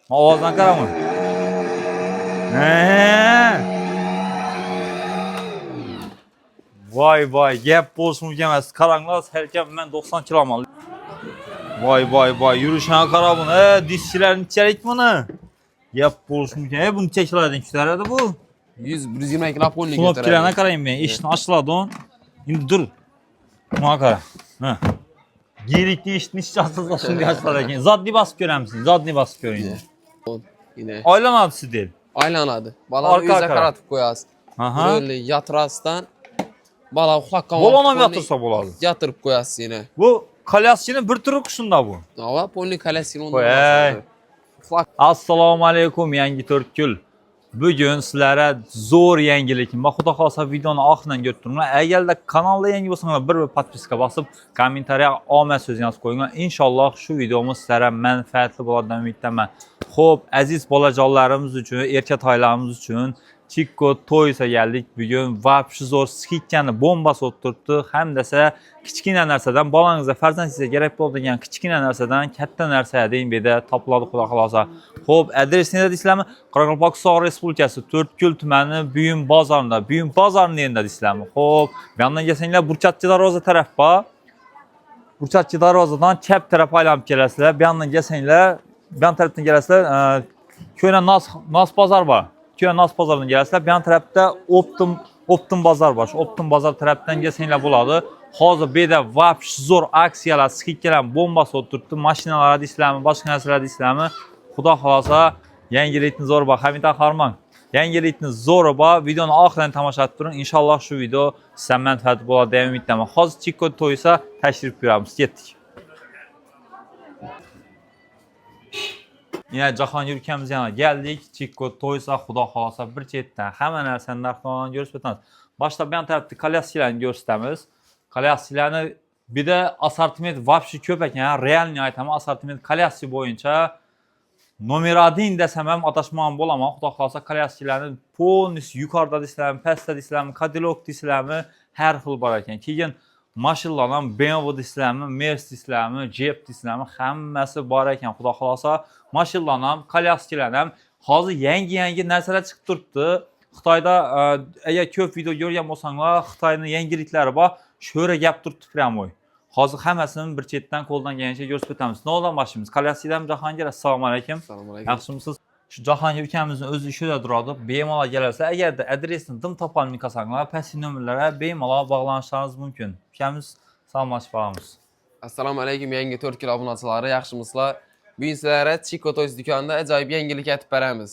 Ovozdan qarama. Voy, gap bo'lsin emas. Qaranglar, salkam men 90 kiloman. Voy, yurishini qara buni. Diskchilarni ichalik buni. Gap bo'lsin emas. Buni chekladan ko'taradi bu. 100-120 kilo polni ko'taradi. Knopkalarni qarang men. Eshikni ochiladi. Endi dur. Buna qara. Ha. Gerikli eshikni ichasizda shunday ochiladi ekan. Zodni bosib ko'ramsiz. Zodni bosib ko'ring. Yine. Aylanadi sizdir. Aylanadi. Balani o'ziga qaratib qo'yasiz. Böyle yatrasdan bala uxlaqqa Bolani yatırsa bo'ladi. Yatırib qo'yasiz yine. Bu kolyaskini bir turi qishunda bu. Ava polni kolyaskini ondan. Assalomu alaykum yangi 4 kul. Bugun sizlarga zo'r yangilik. Men xudo xolsa videoni oxiridan ko'rib turinglar. Agarda kanalda yangi bo'lsanglar bir podpiska bosib, kommentariya omad so'zini yozib qo'yinglar. Inshaalloh shu videomiz sizlarga manfaatli bo'ladi deb umiddaman. Xo'p, aziz bolajonlarimiz uchun, erkatoylarimiz uchun Chico Toys'a geldik. Bugün vapshi zo'r skitkani bombasi o'tiribdi. Hamdasa kichkina narsadan bolangizga farzandingizga kerak bo'ladigan kichkina narsadan katta narsaga deyim beda topiladi xudo xolosa. Xo'p, adresini deysizlarmi? Qoraqalpog'iston Respublikasi To'rtko'l tumani Buyum bozorida. Buyum bozorini endi deysizlarmi? Xo'p, bu yerdan kelsanglar Burchakchi darvoza taraf bor. Burchakchi darvozadan chap taraf aylanib kelasizlar. Bu yerdan kelsanglar, bu tarafdan kelasizlar, ko'na nos bozor bor. Köy Nas pazarından gelsizler. Bir yan tarafta Optim bazar var. Optim bazar taraftan gelsanglar bo'ladi. Hozir beda vapsh zo'r aksiyalar, skikkalar bombasi o'tiribdi. Mashinalar deysizlarmi, boshqa narsalar deysizlarmi? Xudo xolosa yangilikni zo'r bor. Hamida Harman. Yangilikni zo'r bor. Videoni oxiridan tomosha qilib turing. Inshaalloh shu video sizga manfaat bo'ladi deb umiddaman. Hozir Chico Toys'a tashrif buyuramiz. Ketdik. Yine Jahongir ukamiz yana geldik. Chico Toys'a xudo xolosa bir chetdan hamma narsani narxlarini ko'rsatib o'tamiz. Boshda bu tarafda kolyaskiyalarni ko'rsatamiz. Kolyaskiyalarni bir de assortiment vapshi ko'p ekan. Realni aytaman, assortiment kolyaski bo'yicha nomer 1 desam ham adashmoqchi bo'laman. Xudo xolosa kolyaskiyalarni polnis yuqorida deysizlarmi, pastda deysizlarmi, Cadillac deysizlarmi, har xil bor ekan. Keyin mashinalar ham BMW deysizlarmi, Mercedes deysizlarmi, Jeep deysizlarmi, hammasi bor ekan. Xudo xolosa mashinalar ham, kolyaskiyalar ham hozir yangi narsalar chiqib turibdi. Xitoyda agar ko'p video ko'rgan bo'lsanglar, Xitoyning yangiliklari bor. Sho'ra gap turibdi pryamoy. Hozir hammasini bir chetdan qo'ldan kelgancha ko'rsatib o'tamiz. Noldan boshlaymiz? Kolyaskiyadan Jahongir, assalomu alaykum. Assalomu alaykum. Yaxshimisiz? Shu Jahongir ukamizning o'zi ishida turadi. Bemalol kelsa, agarda adresini dim topolmay qolsanglar, pastki nomerlarga bemalol bog'lanishlaringiz mumkin. Ukamiz salomlashib qolamiz. Assalomu alaykum yangi 4 kilo obunachilari, yaxshimisizlar? Bugun sizlarga Chico Toys do'konida ajoyib yangilik aytib beramiz.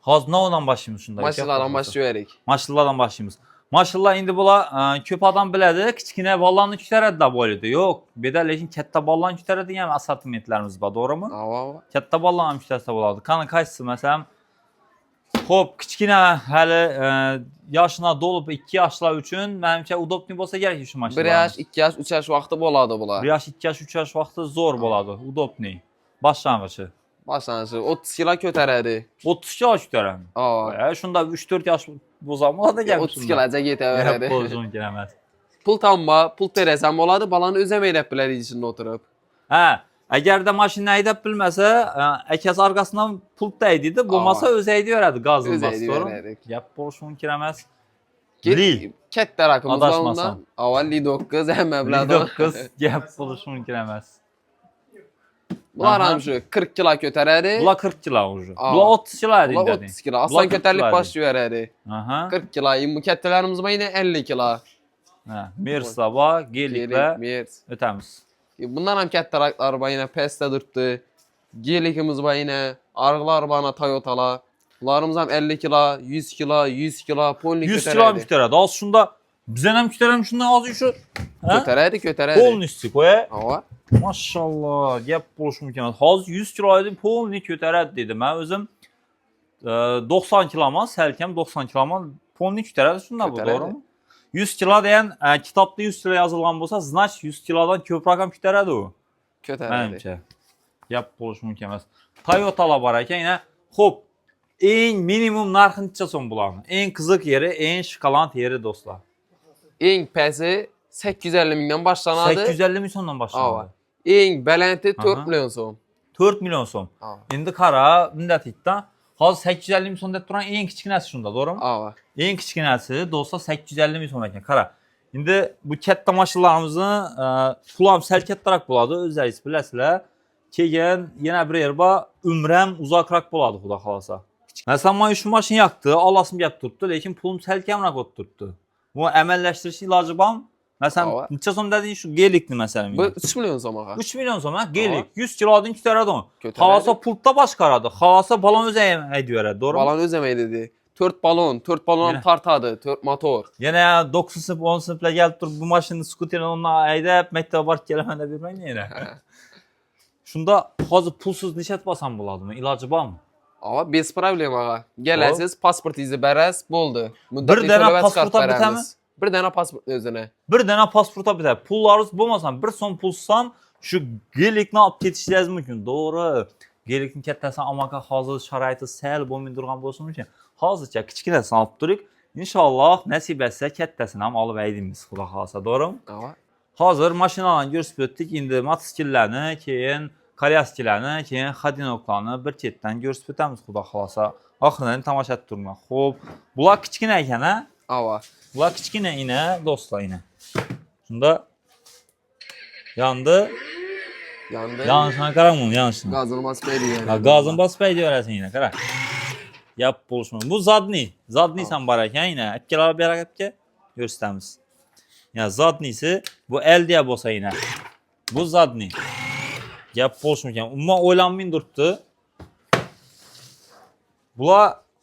Hozir navdan boshlaymiz shunda. Mashinalardan boshlayverik. Mashinalardan boshlaymiz. Mashinalar endi bular ko'p odam biladi, kichkina bolalarni ko'taradi bo'ladi. Yo'q, bu yerda lekin katta bolalarni ko'taradigan assortimentlarimiz bor, to'g'rimi? Katta bolalar ham ko'tarsa bo'ladi. Qani qaysisi masalan? Xo'p, kichkina hali yoshina to'lib 2 yoshlar uchun menimcha udobniy bo'lsa kerak shu mashinalar. 1 yosh, 2 yosh, 3 yosh vaqti bo'ladi bular. 1 yosh, 2 yosh, 3 yosh vaqti zo'r bo'ladi, udobniy. Boshlang'ichi. 30 kilo ko'taradi. 30 kilo ko'taradi. Shunda 3-4 yosh bo'lsa bo'ladi ekan. 30 kiloga yetaveradi. Bo'lishi mumkin emas. Pul tanma, pul terasam bo'ladi, balani o'zi ham haydab biladi ishini o'tirib. Ha, agarda mashina haydab bilmasa, akasi orqasidan pul taydidi, bo'lmasa o'zi haydaveradi gazini bosib. Gap bo'lishi mumkin emas. Katta raqamlar undan. Avval Li9 hamma biladi. Li9 gap bo'lishi mumkin emas. Bular ham shu 40 kilo ko'taradi. Bular 40 kilo уже. Bular 30 kilo deydi. Bular 30 kilo. Aslan ko'tarilib boshlayveradi. 40 kilo. Bu kattalarimiz yine 50 kilo. Ha, Mercedes bor, Geliklar. O'tamiz. Bundan ham kattaroqlar bor, yine Pesta turibdi. Gelikimiz bor yine, arg'lar bor, Toyota'lar. Bularimiz ham 50 kilo, 100 kilo, 100 kilo polni ko'taradi. 100 kilo ham ko'taradi. Hozir shunda bizdan ham ko'taramiz shundan hozir shu. Ko'taradi. Polnisti qo'y. Ava. Maşallah, gap bo'lishi mumkin emas. Hozir 100 kiloyni polni ko'taradi dedi. Men o'zim 90 kiloman, salkam 90 kiloman polni ko'taradi shunda bu, to'g'rimi? 100 kilo degan kitobda 100 kilo yozilgan bo'lsa, значит 100 kilodan ko'proq ham ko'taradi u. Ko'taradi. Menimcha. Gap bo'lishi mumkin emas. Toyota'lar bor ekan, yana xo'p, eng minimum narxi necha so'm bularni? Eng qiziq yeri, eng shokolad yeri do'stlar. Eng pasi 850 mingdan boshlanadi. 850 ming so'mdan boshlanadi. Eng balanti 4 million so'm. 4 milyon so'm. Endi qara, bunday deydi-da. Hozir 850 ming so'm deb turgan eng kichkinasi shunda, to'g'rimi? Ava. Eng kichkinasi do'stlar 850 ming so'm ekan. Qara. Endi bu katta mashinalarimizni pul ham sal kattaroq bo'ladi, o'zlaringiz bilasizlar. Keyin yana bir yer bor, umram uzoqroq bo'ladi, xudo xolasa. Masalan, men shu mashina yoqdi, olasim gap turibdi, lekin pulim sal kamroq o'tib turibdi. Bu amallashtirish iloji bormi? Masalan, necha so'm deding shu gelikni masalan? Bu 3 milyon so'm ağa. 3 milyon so'm, ha? Gelik 100 kilodan ko'taradi u. Xolasa pultda boshqaradi. Xolasa balon o'zi haydab beradi, to'g'rimi? Balon o'zi dedi. 4 balon ham tartadi, 4 motor. Yana 9 sinf, 10 sinflar kelib turib bu mashinani skuterni ondan haydab maktabga borib kelaman deb bermaydi yana. Shunda hozir pulsiz nishat bosam bo'ladimi? Iloji bormi? Ava, bez problem ağa. Gelasiz, pasportingizni berasiz, bo'ldi. Bir dana pasport olib bitami? Bir dana pasport o'zine. Bir dana pasport olib bitadi. Pullaringiz bo'lmasa, 1 so'm pulsam shu gelikni olib ketishingiz mumkin. To'g'ri. Gelikning kattasini amaka hozir sharoiti sal bo'lmay turgan bo'lsin uchun hozircha kichkinasini olib turik. Inshaalloh nasib etsa kattasini ham olib aydimiz, xudo xolasa, to'g'rimi? Ava. Hozir mashinalarni ko'rsatib o'tdik. Endi mototsikllarni, keyin kolyaskalarni, keyin xodinoklarni bir chetdan ko'rsatib o'tamiz, xudo xolasa. Oxiridan tomosha qilib turma. Xo'p, bular kichkina ekan, ha? Ava. Bular kichkina ina, do'stlar ina. Shunda yondi. Yanlışına qarang bunu, yanlışına. Gazını basmaydı yani. Ha, gazını basmaydı öylesen yine, qara. Yap buluşma. Bu zadni. Zadni sen var ekan yine. Epkeler bir epke gösterimiz. Ya zadnisi bu el diye bolsa yine. Bu zadni. Yap buluşma ekan. Umma oylanmayın duruptu.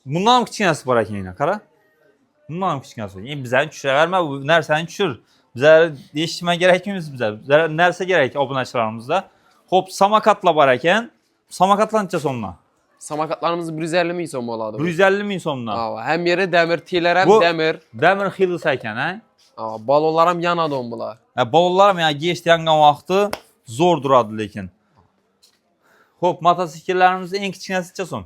Bundan ham kichkinasi bor ekan yine, qara. Bundan ham kichkinasi. Endi bizlarni tushiraverma, bu narsani tushir. Bizlar eshitma kerakmiz bizlar. Bizlar narsa kerak obunachilarimizda. Xo'p, samakatlar bor ekan. Samakatlar necha so'mdan? Samakatlarımız 150 ming so'm bo'ladi. 150 ming so'mdan. Ava, hem yeri demir, tiler hem demir. Demir xilisi ekan, ha? Ava, balonlar ham yanadi bular. Ha, balonlar ham geçti yangan vaqti zo'r turadi lekin. Xo'p, mototsikllarimiz eng kichkinasi necha so'm?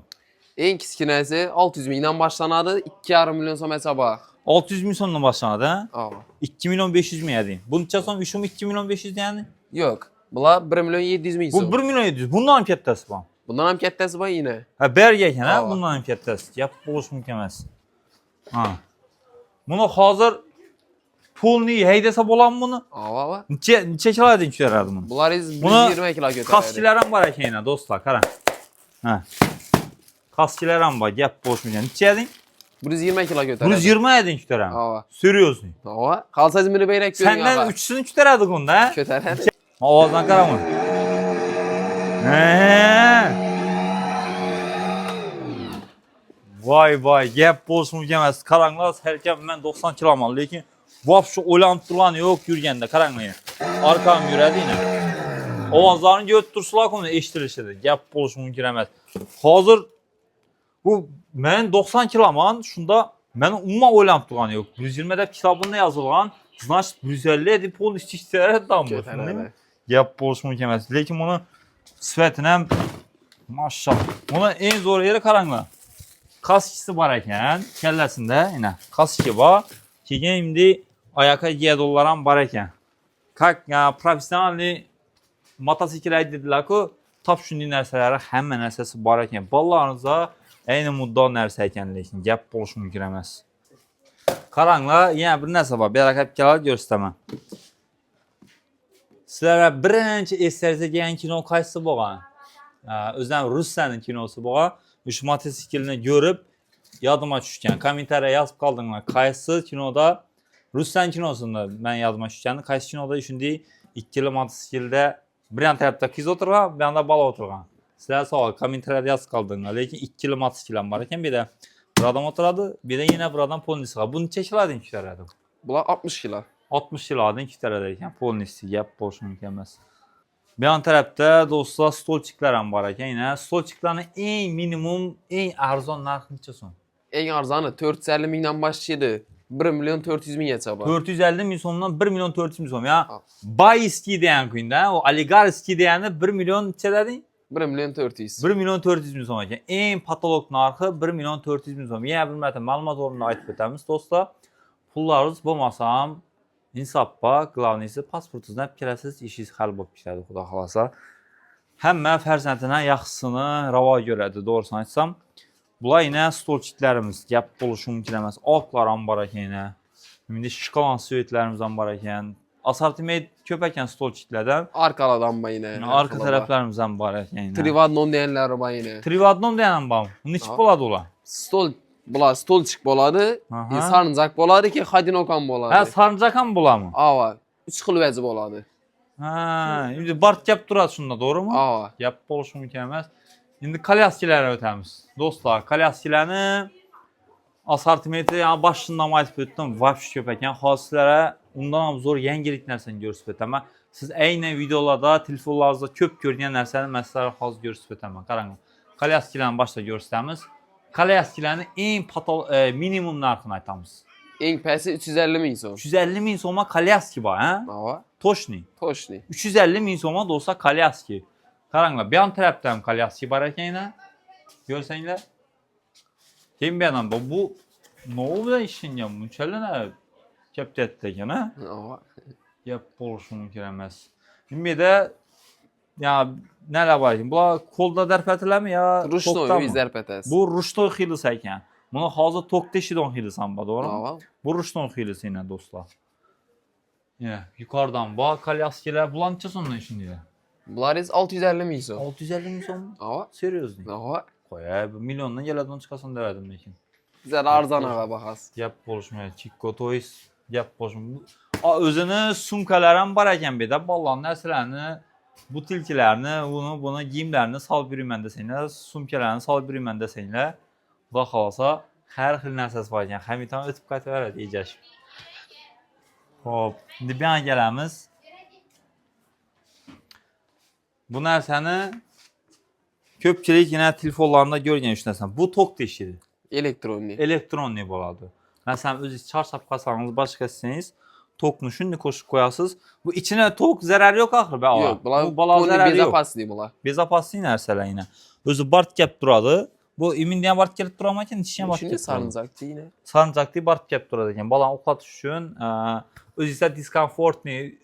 En kichkinasi 600 mingdan boshlanadi, 2,5 milyon so'm hesaba. 600 ming so'mdan boshlanadi, ha? Ava. 2 milyon 500 ming deydi. Bu necha so'm? 2 milyon 500 yani? Yo'q. Bular 1 milyon 700 ming so'm. Bu 1 milyon 700. Bundan ham kattasi bor. Bundan ham kattasi bor yine. Ha, berga ekan, ha? Bundan ham kattasi. Gap bo'lish mumkin emas. Ha. Buni hozir pulni haydasa bo'ladimi buni? Ava. Necha kilodan tushiradi buni? Bular 120 kilo ko'taradi. Kaskilar ham bor ekan, do'stlar, qarang. Ha. Kaskilar ham bor, gap bo'lish mumkin. Necha eding? 120 kilo ko'taradi. 120 eding tushiradi. Ava. Seriously. Ava. Qalsangiz meni bayrak ko'ring. Senden 3'sünü tutaradi bunda, ha? Ko'taradi. Ovozdan qarama. Vay, gap bo'lish mumkin emas. Qaranglar, salkam men 90 kiloman, lekin vobshe o'ylanib turgani yo'q yurganda, qaranglar. Orqam yuradi yine. Ovozlarni ko'rib tursalar, uni eshitilishadi. Gap bo'lish mumkin emas. Hozir bu men 90 kiloman, shunda meni umuman o'ylanib turgani yo'q. 120 deb kitobimda yozilgan, значит 150 deb pul ishtiradi bu. Gap bo'lish mumkin emas. Lekin buni sifatini ham maşallah. Buni eng zo'r yeri qaranglar. Kaskisi bor ekan, kallasida, ina. Kaski bor. Keyin endi oyoqqa kiyadiganlar ham bor ekan. Как professionalniy mototsikl dedilar-ku, top shunday narsalari hamma narsasi bor ekan. Bolalaringizga ayni muddao narsa ekan, lekin gap bo'lish mumkin emas. Qaranglar, yana bir narsa bor. Bu yerga kelib ko'rsataman. Sizlarga birinchi eslaringizga kelgan kino qaysi bo'lgan? O'zim Ruslarning kinosi bo'lgan. Shu mototsiklni ko'rib yodyma tushgan. Kommentariya yozib qoldinglar. Qaysi kinoda Ruslan kinosida men yodyma tushgandi. Qaysi kinoda shunday ikkili mototsiklda bir yon tarafda qiz o'tirgan, bir yonda bola o'tirgan. Sizlar savol kommentariyada yozib qoldinglar. Lekin ikkili mototsikl ham bor ekan. Bir de bir adam o'tiradi, bir de yana bir adam polnisga. Bu necha kilodan ko'taradi? Bular 60 kilo. 60 kilodan ko'taradi ekan. Polnisi gap bo'lishi mumkin emas. Bu yon tarafda do'stlar stolchiklar ham bor ekan. Yana stolchiklarning eng minimum, eng arzon narxi necha so'm? Eng arzoni 450 mingdan boshlaydi. 1 milyon 400 minggacha bor. 450 ming so'mdan 1 milyon 400 ming so'm. Ya Bayski degan kunda, o oligarskiy degani 1 milyon necha deding? 1 milyon 400. 1 milyon 400 ming so'm ekan. Eng patolog narxi 1 milyon 400 ming so'm. Yana bir marta ma'lumot o'rnida aytib o'tamiz do'stlar. Pullaringiz bo'lmasa ham insofga, glavnisi pasportingizdan kelasiz, ishingiz hal bo'lib ketadi, xudo xolasa. Həmmə fərzəndinə yaxşısını rava görədir, doğrusunu aytsam. Bunlar yenə stolçiklərimiz, gəp oluşu mümkün emas. Altlar ambarak yenə. İndi şokolad söyətlərimiz ambarak yəni. Asortiment köpəkən stolçiklərdən. Arkalardan ba yine. Arka tərəflərimizdən ibarət yəni. Trivadnon deyənlər ba yine. Trivadnon deyənəm bam. Neçə boladı ola? Stolçik boladı. Aha. Sarıncaq boladı ki, xadinokan boladı. Hə, sarıncakan bola mı? Ava. 3 xil vəzi boladı. Hə, indi Bart gəp durad şunda, doğru mu? Ava. Gəp oluşu mümkün emas. İndi kalyaskilərə ötəmiz. Dostlar, kalyaskilərini asortimenti yəni başından aytıb ötdüm. Vapş köpəkən xassələrə ondan zor yenilik nərsəni görsüb ötəmə. Siz eynən videolarda, telefonlarınızda köp görünən nərsəni məsələlər xas görsüb ötəmə. Qaranqı. Kalyaskilərini başda görsəmiz. Kalyaskilərini en minimum narxını aytamız. En pəsi 350 min son. 350 min soma kalyaski var, hə? Ava. Toşni. Toşni. 350 min soma da olsa kalyaski. Qaranqı. Bir an tərəfdən kalyaski varəkənə. Görsənlər. Kim bir adam bu ne oldu işin ya? Mükelle ne? Keptettik ya, Ava. Yap oluşunu kiremez. Şimdi de ya neler var ki? Bu kolda derpetiler mi ya? Ruşno izler pətes. Bu ruşno xilisi ekan. Bunu hazır tok deşidon xilisan ba, doğru mu? Ava. Bu ruşno xilisi yine dostlar. Ya yukarıdan bak kalyaskiler bulança sonunda işin ya. Bunlar 650 min son. 650 min son mu? Ava. Seriyoz değil. Ava. Koy milyondan geladan çıkasın demedim mekin. Bizler arzan ağa baxas. Yap boluşmaya Chico Toys yap boluşmaya. Özünü sumkalarım var ekan bir de ballan nəsələrini, butilkilərini, bunu giyimlərini sal bir məndə sənlə, sumkalarını sal bir məndə sənlə. Və xalasa hər xil nəsəs var ekan. Həmitan ötüb qaytarır deyəcək. Hop, indi bir an gələmiz. Bu nəsəni köpçilik yenə telefonlarında görgən üç nəsən. Bu tok deşidir. Elektronli. Elektronli boladı. Məsələn, öz çar şapkasanız başqa sizsiniz, tokunu şimdi koşup koyasınız. Bu içine tok zərəri yok axır be. Yok, bu bala zərəri yok. Bezapasli bunlar. Bezapasli nərsələ yine. Özü Bart gəp duradı. Bu imin diyen Bart gəlib duramakən içine Bart Şimdi gəp duradı. sarıncaqdı yine. Sarıncaqdı Bart gəp duradı ekan. Balan oxat üçün öz isə diskomfortni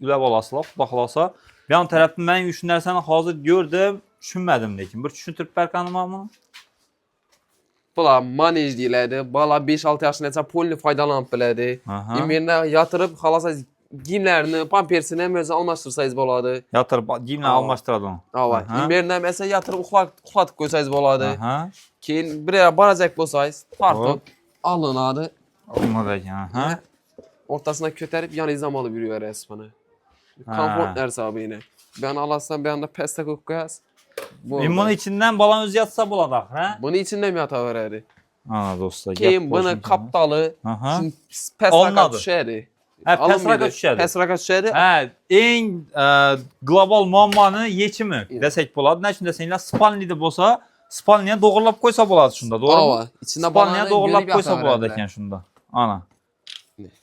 ülə balasılar, baxılasa. Bir an tərəfdən mən düşünərsəni hazır gördüm, düşünmədim lekin. Bir düşünüb bərqanıma mı? Bunlar manej deyilədi. Bala 5-6 yaşında polini faydalanıb belədi. İmirində yatırıb xalasa giyimlərini, pampersini özü almışdırsayız boladı. Yatır, giyimlə almışdıradın. Ava. İmirində məsələn yatırıb uxlatıb qoysayız boladı. Keyin bir yerə baracaq bolsayız, partot alınadı. Olmadı ekan. Ortasına kötərib yan izlamalı bir yürü resmini. Komfort nərsə abi yine. Ben alasam bir anda peste koyas. Bunun içinden balan öz yatsa buladaq, hə? Bunu içində mi yata verədi? Ana dostlar. Keyin bunu kaptalı. Pesraka düşədi. Pesraka düşədi. Pesraka düşədi. En global muammanın yetimi desək buladı. Nə üçün desəklər Spalni'də bolsa, Spalni'yə doğrulab qoysa buladı şunda, doğru mu? Spalni'yə doğrulab qoysa buladı ekan şunda. Ana.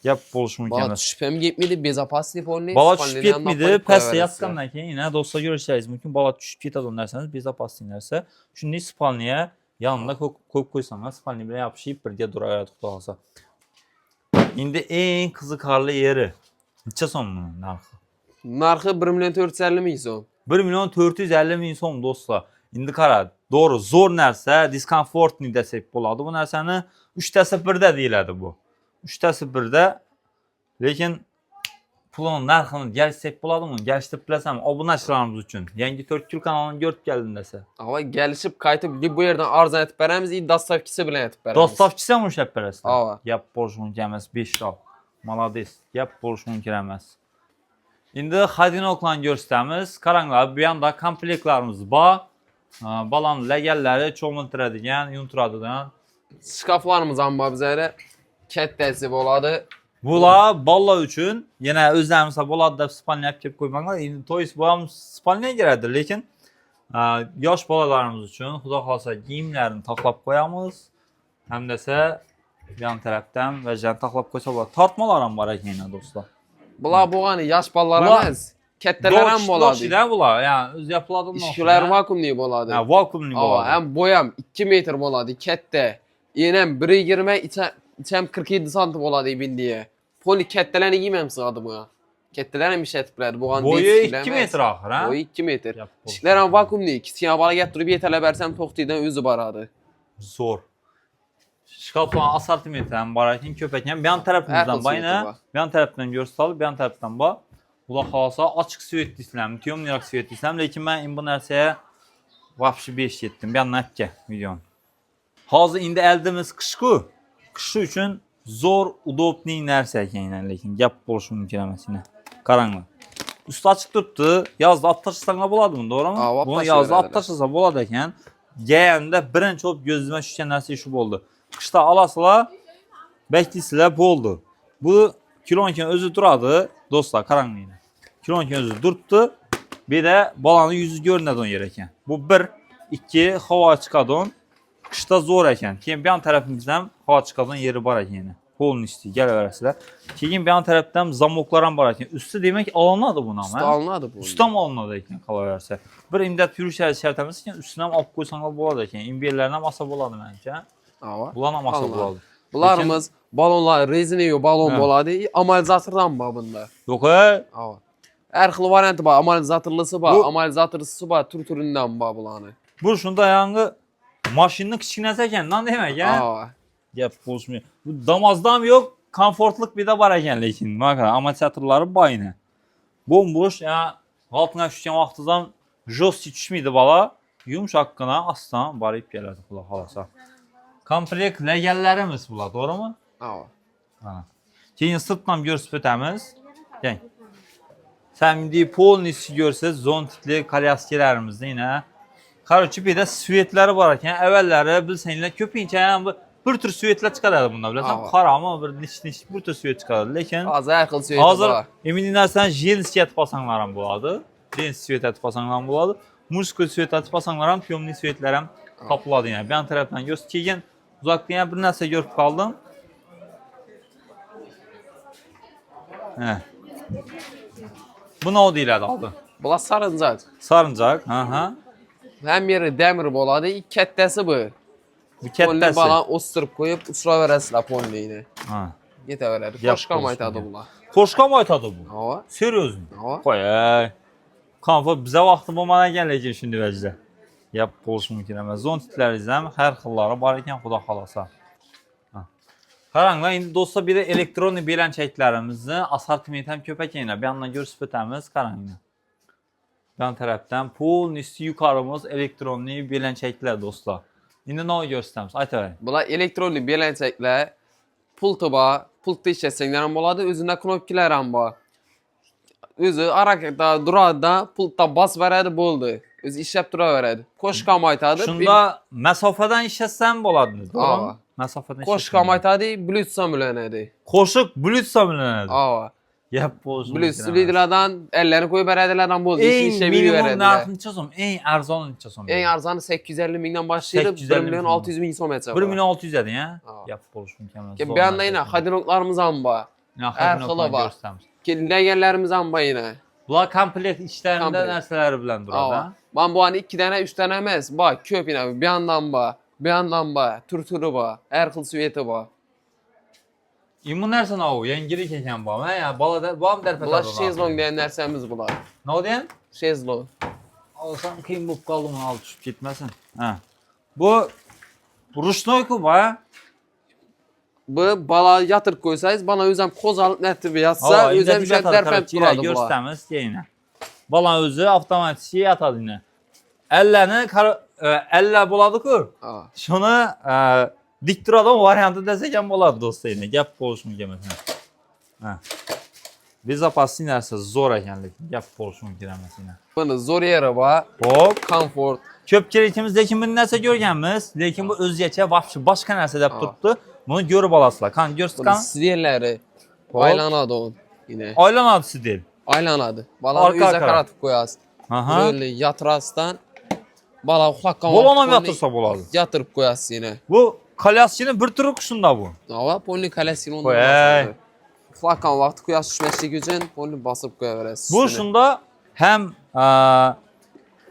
Yap boluşumun Bala kəməz. düşüb getmidi, bezapasli polni. Bala düşüb getmidi, pəstə yatqandan ki, yenə dostlar görüşəcəyiz. Mümkün bala düşüb getəd onlarsanız, bezapasli inərsə. Şimdi Spalni'yə yanında koyup koysanlar, Spalni belə yapışıyıb birgə duraya tutulasa. İndi en kızıkarlı yeri. Neçə son bunun narxı? Narxı 1 milyon 450 min son. 1 milyon 450 min son dostlar. İndi qara, doğru, zor nərsə, diskomfortni desək boladı. Bu nərsəni 3-də 1-də deyilədi bu. 3-də 1-də. Lekin pulunun narxını gəlsək boladı mı? Gəlişdirib biləsəm, abunəçilərimiz üçün. Yengi Törkül kanalını görüb gəldin desə. Ama gəlişib qayıtıb bu yerdən arzan etib bərəmiz, dastavkisi bilən etib bərəmiz. Dostavçısı mı şəppərəsdə? Ava. Yap borcunu gəlməz 5 al. Malades. Yap borcunu girəməz. İndi Xadinokla göstərimiz. Qaranqlar bir yanda komplektlarımız var. Balan ləgəlləri çoğunluqdırədigən, yunturadıdan. Şkaflarımız amma bizə kətdəsi boladı. Bula balla üçün yenə özlərimizə boladı da Spalniya yapıb qoymaqlar. İndi toys bu Spalniya girədir. Lekin yaş balalarımız üçün xuda xalasa giyimlərini taxlab qoyamız. Həm dəsə yan tərəfdən və jən taxlab qoysa boladı. Tartmalarım var yenə dostlar. Bula boğanı yaş ballara əməz. Kətdələrəm boladı. Doçidə bula. Yəni öz yapıladığın İşkülər vakumlu boladı. Vakumlu boladı. Həm boyam 2 metr boladı kətdə. Yenəm 1.20 içəm 47 santim boladı ibindiyə. Poli kətdələrini giyməm sığadı bu ya. Ketdiler hem işlətiblər. Bu an Boyu 2 metr axır, ha? Boyu 2 metr. Yap, İşlər ham vakuumlu. Kiçik bala gətirib yetələ bərsəm toxtuydan özü baradı. Zor. Şkaflan asartimetrən barəkin köpəkən bir yan tərəfimizdən bayına, bir yan tərəfdən görsal, bir yan tərəfdən bax. Ula xalasa açıq svet disləm, tiyomnirak svet disləm. Lakin mən bu nərsəyə vapşı 5 getdim. Bir yandan ətkə videon. Hazır indi əldimiz qışqı. Qışı üçün zor, udobni nərsə əkən, lakin gəp boluşu mümkün əməsinə. Qaranlıq. Üstü açıq tutdu. Yazda at taşısanla boladı mı, doğru mu? Bunu yazda at taşısa boladı əkən. Gəyəndə birinci olub gözümə şüşkən nəsə işi oldu. Qışda alasıla, bəklisilə bu oldu. Bu kilonkin özü duradı, dostlar, qaranlığına. Kilonkin özü durdu. Bir də balanın yüzü görünədən yerəkən. Bu 1, 2, hava açıqadon. Qışda zor əkən. Kim bir yan tərəfimizdən hava açıqadon yeri var əkən. Polun isti, gəl verəsilə. Kim bir yan tərəfdən zamoklaran var əkən. Üstü demək alınmadı buna. Üstü alınmadı bu. Üstü alınmadı əkən qala verəsə. Bir imdət yürüyüş şərtəmiz əkən üstünə alıb qoysanlar boladı əkən. İmbiyerlərinə masa boladı məncə. Bulan masa boladı. Bunlarımız balonlar, reziniyo balon boladı. Amortizatordan var bunda. Yox, Ərxili variantı var, amortizatorlusu var, amortizatorlusu var, tur-turundan var bulanı. Bu şunda yanğı maşının kiçikinəsə əkən, lan demək, hə? Gəp, boşmuyor. Bu damazdam yox, komfortluk bir də var əkən, lakin. Amortizatorları bayına. Bomboş, yəni, altına şüşkən vaxtıdan josti düşmüydü bala. Yumuşaq qına, aslan, barıyıb gələrdi qulaq halasa. Komplekt ləgəllərimiz bula, doğru mu? Keyin sırtla görsüpətəmiz. Gəl. Səmdi polnisi görsəz, zontikli kalyaskelərimizdə yenə. Qarıcı bir də svetləri var əkən, əvvəlləri bilsənlər köpünkən bir tür svetlər çıxardı bunda, biləsən, qarama, bir niş, bir tür svet çıxardı. Lakin hazır ərxil sveti var. Hazır, eminliklər sən jens svet pasanlarım buladı, jens svet pasanlarım buladı, muşko svet pasanlarım, tiyomni svetlərəm tapıladı yəni. Bir an tərəfdən göz keyin, uzaqlayan bir nəsə görüb qaldım. Bu nə o deyilədi aldı? Bula sarıncaq. Sarıncaq, hı. Həm yeri dəmir boladı, kətdəsi bu. Bu kətdəsi. Polini bana ostırıb qoyub, uçura verəsilə polini. Yetə verədi. Qoşqa maytadı bula. Qoşqa maytadı bu? Hava. Seriozun? Qoy, Komfort bizə vaxtı bu mənə gələcək şimdi vəcdə. Yap, boş mümkün əməz. Zontitlər izləm, hər xılları var ikən xuda xalasa. Qaranqla, indi dostlar bir də elektroni belən çəklərimizi asartimentəm köpək yenə. Bir yandan görsüpətəmiz qaranqla. Bir yan tərəfdən pul, nisli yukarımız elektroni belən çəklər dostlar. İndi nə o görsütəmiz? Ayta verin. Bula elektroni belən çəklər, pultu var, pultda işləsəklərəm boladı, özündə knopkilərəm var. Özü arakda durada pultda bas verədi, boldu. Özü işləb dura verədi. Qoşqa maytadı. Şunda məsafədən işləsən boladınız, doğru mu? Qoşqa maytadı, Bluetooth mülənədi. Qoşuq Bluetooth mülənədi. Yap, boz Bluetooth lidradan əllərini qoyub verədilər, boldu. Ən minimum narxını çıxasam, ən arzanını çıxasam. Ən arzanı 850 mindən başlayır, 1 milyon 600 min kilometrə var. 1 milyon 600 edin, ya? Yap, boz mükəmməl. Bir yanda yenə xadinoklarımız amba. Ərxılı var. Ləgənlərimiz amba yenə. Bunlar komplekt işlərində nərsələri bilən durada. Ben bu an 2 dənə, 3 dənə əməz. Bax, köp yenə, bir yandan bax, bir yandan bax, turturu bax, ərxıl süveti bax. İmmun nərsən o, yengilik ekən bax. Bağım dərpət adı. Bunlar şezlong deyən nərsəmiz bunlar. Nə o deyən? Şezlong. Alsan kıyım bu qalımını al düşüb getməsin. Bu ruşnoyku bax. Bu bala yatırıb qoysayız, bana özəm qoz alıb nətib yatsa, özəm dərpət duradı bunlar. Göstəmiz yenə. Bala özü avtomatik yatadı yenə. Əllə buladı ki, şunu dik duradan variantı desəkən boladı dostlar yenə. Gəp boluşmu gəməsən. Biz zapaslı nərsə zor əkənlik. Gəp boluşmu girəməsinə. Bunu zor yeri var. Hop. Komfort. Köp kerekimiz, lakin bunu nəsə görgənmiz. Lakin bu özgəcə başqa nəsə dəb tutdu. Bunu görüb alasılar. Kan, görsün kan. Sidelləri. Aylanadı onun. Aylanadı sidel. Aylanadı. Bala üzə qaratıb qoyasın. Böyle yatırasdan. Bala ufakkan Bolana yatırsa boladı. Yatırıb qoyasın yenə. Bu kalyaskinin bir türü quşunda bu. Hava, polini kalyaskini ondan basır. Ufakkan vaxtı qoyasın düşməşlik üçün polini basıb qoya verəsiniz. Bu şunda həm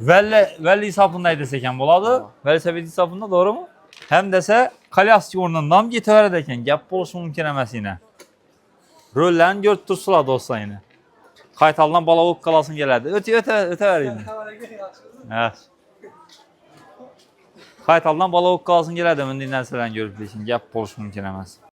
vəlli hesabında edəsəkən boladı. Vəlli səbəti hesabında, doğru mu? Həm dəsə kalyaski ondan getəvər edəkən gəp boluşu mümkün əməsi yenə. Rollərini görüb dursular dostlar yenə. Qaytaldan bala olub qalasın gələrdi. Ötə ver indi. Hə. Qaytaldan bala olub qalasın gələrdi. Mən dinlərsələn görüb deyəsin. Gəp boş mümkün emas.